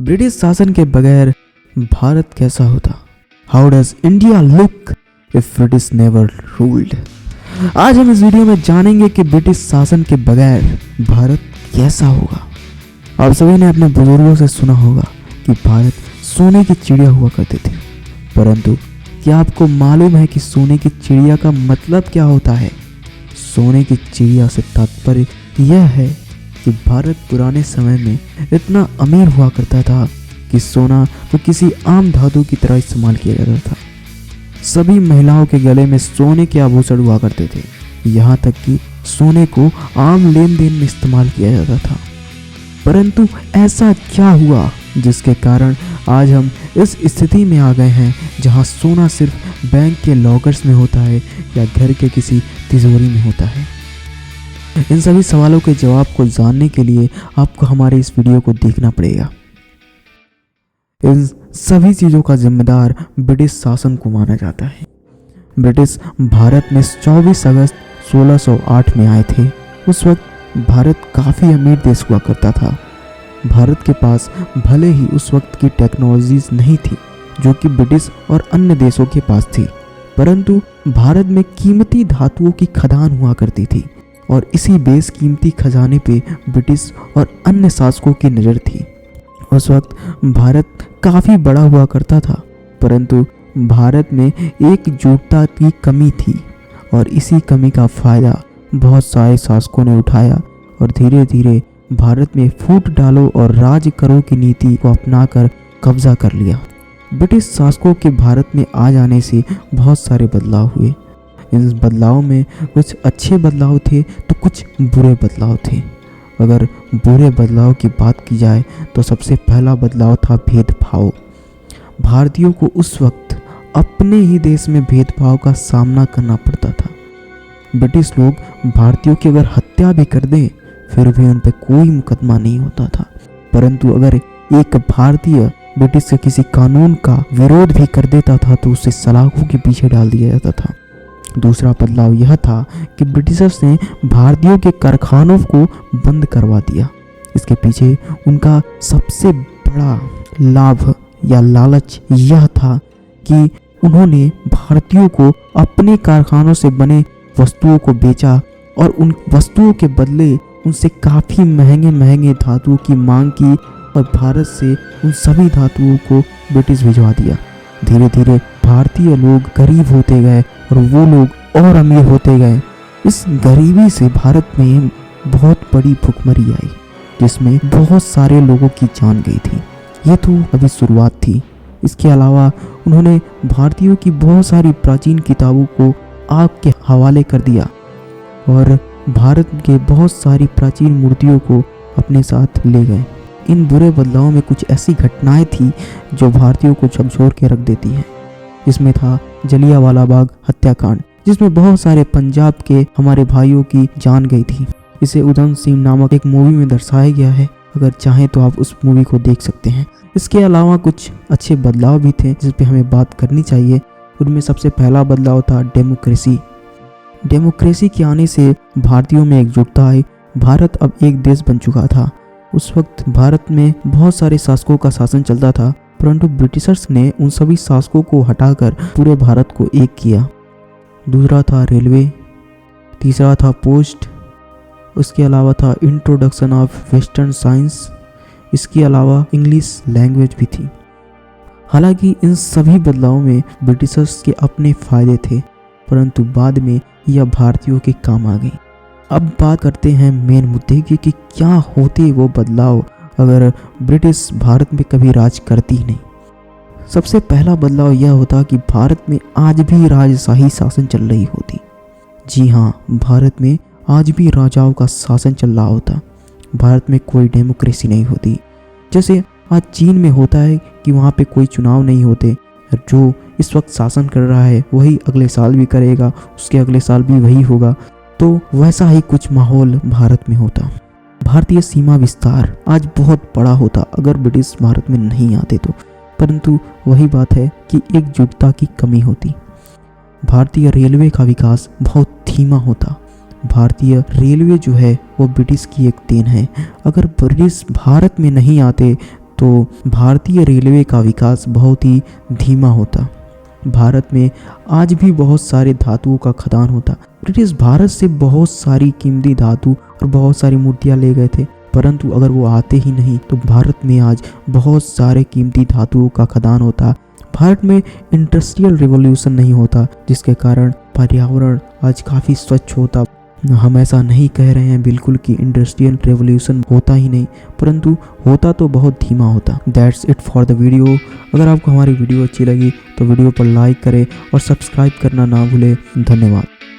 British शासन के बगैर भारत कैसा होता? How does India look if British never ruled? आज हम इस वीडियो में जानेंगे कि ब्रिटिश शासन के बगैर भारत कैसा होगा। आप सभी ने अपने बुजुर्गों से सुना होगा कि भारत सोने की चिड़िया हुआ करते थे, परंतु क्या आपको मालूम है कि सोने की चिड़िया का मतलब क्या होता है? सोने की चिड़िया से तात्पर्य यह है कि भारत पुराने समय में इतना अमीर हुआ करता था कि सोना तो किसी आम धातु की तरह इस्तेमाल किया जाता था। सभी महिलाओं के गले में सोने के आभूषण हुआ करते थे, यहाँ तक कि सोने को आम लेन देन में इस्तेमाल किया जाता था। परंतु ऐसा क्या हुआ जिसके कारण आज हम इस स्थिति में आ गए हैं जहाँ सोना सिर्फ बैंक के लॉकर्स में होता है या घर के किसी तिजोरी में होता है? इन सभी सवालों के जवाब को जानने के लिए आपको हमारे इस वीडियो को देखना पड़ेगा। इन सभी चीज़ों का जिम्मेदार ब्रिटिश शासन को माना जाता है। ब्रिटिश भारत में 24 अगस्त 1608 में आए थे। उस वक्त भारत काफ़ी अमीर देश हुआ करता था। भारत के पास भले ही उस वक्त की टेक्नोलॉजीज नहीं थी जो कि ब्रिटिश और अन्य देशों के पास थी, परंतु भारत में कीमती धातुओं की खदान हुआ करती थी और इसी बेशकीमती खजाने पे ब्रिटिश और अन्य शासकों की नज़र थी। उस वक्त भारत काफ़ी बड़ा हुआ करता था, परंतु भारत में एकजुटता की कमी थी और इसी कमी का फ़ायदा बहुत सारे शासकों ने उठाया और धीरे धीरे भारत में फूट डालो और राज करो की नीति को अपनाकर कब्जा कर लिया। ब्रिटिश शासकों के भारत में आ जाने से बहुत सारे बदलाव हुए। इन बदलाव में कुछ अच्छे बदलाव थे तो कुछ बुरे बदलाव थे। अगर बुरे बदलाव की बात की जाए तो सबसे पहला बदलाव था भेदभाव। भारतीयों को उस वक्त अपने ही देश में भेदभाव का सामना करना पड़ता था। ब्रिटिश लोग भारतीयों की अगर हत्या भी कर दें फिर भी उन पर कोई मुकदमा नहीं होता था, परंतु अगर एक भारतीय ब्रिटिश के किसी कानून का विरोध भी कर देता था तो उसे सलाखों के पीछे डाल दिया जाता था। दूसरा बदलाव यह था कि ब्रिटिशर्स ने भारतीयों के कारखानों को बंद करवा दिया। इसके पीछे उनका सबसे बड़ा लाभ या लालच यह था कि उन्होंने भारतीयों को अपने कारखानों से बने वस्तुओं को बेचा और उन वस्तुओं के बदले उनसे काफ़ी महंगे महंगे धातुओं की मांग की और भारत से उन सभी धातुओं को ब्रिटिश भिजवा दिया। धीरे धीरे भारतीय लोग गरीब होते गए और वो लोग और अमीर होते गए। इस गरीबी से भारत में बहुत बड़ी भुखमरी आई जिसमें बहुत सारे लोगों की जान गई थी। ये तो अभी शुरुआत थी। इसके अलावा उन्होंने भारतीयों की बहुत सारी प्राचीन किताबों को आग के हवाले कर दिया और भारत के बहुत सारी प्राचीन मूर्तियों को अपने साथ ले गए। इन बुरे बदलावों में कुछ ऐसी घटनाएं थी जो भारतीयों को झकझोर के रख देती हैं। इसमें था जलियांवाला बाग हत्याकांड, जिसमें बहुत सारे पंजाब के हमारे भाइयों की जान गई थी। इसे उधम सिंह नामक एक मूवी में दर्शाया गया है। अगर चाहें तो आप उस मूवी को देख सकते हैं। इसके अलावा कुछ अच्छे बदलाव भी थे जिस पे हमें बात करनी चाहिए। उनमें सबसे पहला बदलाव था डेमोक्रेसी। डेमोक्रेसी के आने से भारतीयों में एकजुटता आई। भारत अब एक देश बन चुका था। उस वक्त भारत में बहुत सारे शासकों का शासन चलता था, परंतु ब्रिटिशर्स ने उन सभी शासकों को हटाकर पूरे भारत को एक किया। दूसरा था रेलवे, तीसरा था पोस्ट, उसके अलावा था इंट्रोडक्शन ऑफ वेस्टर्न साइंस, इसके अलावा इंग्लिश लैंग्वेज भी थी। हालांकि इन सभी बदलावों में ब्रिटिशर्स के अपने फ़ायदे थे, परंतु बाद में यह भारतीयों के काम आ गई। अब बात करते हैं मेन मुद्दे की कि क्या होते वो बदलाव अगर ब्रिटिश भारत में कभी राज करती नहीं। सबसे पहला बदलाव यह होता कि भारत में आज भी राजशाही शासन चल रही होती। जी हाँ, भारत में आज भी राजाओं का शासन चल रहा होता। भारत में कोई डेमोक्रेसी नहीं होती। जैसे आज चीन में होता है कि वहाँ पे कोई चुनाव नहीं होते, जो इस वक्त शासन कर रहा है वही अगले साल भी करेगा, उसके अगले साल भी वही होगा। तो वैसा ही कुछ माहौल भारत में होता। भारतीय सीमा विस्तार आज बहुत बड़ा होता अगर ब्रिटिश भारत में नहीं आते तो, परंतु वही बात है कि एकजुटता की कमी होती। भारतीय रेलवे का विकास बहुत धीमा होता। भारतीय रेलवे जो है वो ब्रिटिश की एक देन है। अगर ब्रिटिश भारत में नहीं आते तो भारतीय रेलवे का विकास बहुत ही धीमा होता। भारत में आज भी बहुत सारे धातुओं का खदान होता। ब्रिटिश भारत से बहुत सारी कीमती धातु और बहुत सारी मूर्तियां ले गए थे, परंतु अगर वो आते ही नहीं तो भारत में आज बहुत सारे कीमती धातुओं का खदान होता। भारत में इंडस्ट्रियल रिवॉल्यूशन नहीं होता, जिसके कारण पर्यावरण आज काफ़ी स्वच्छ होता। हम ऐसा नहीं कह रहे हैं बिल्कुल कि इंडस्ट्रियल रेवोल्यूशन होता ही नहीं, परंतु होता तो बहुत धीमा होता। That's it for the video. अगर आपको हमारी वीडियो अच्छी लगी तो वीडियो पर लाइक करें और सब्सक्राइब करना ना भूलें। धन्यवाद।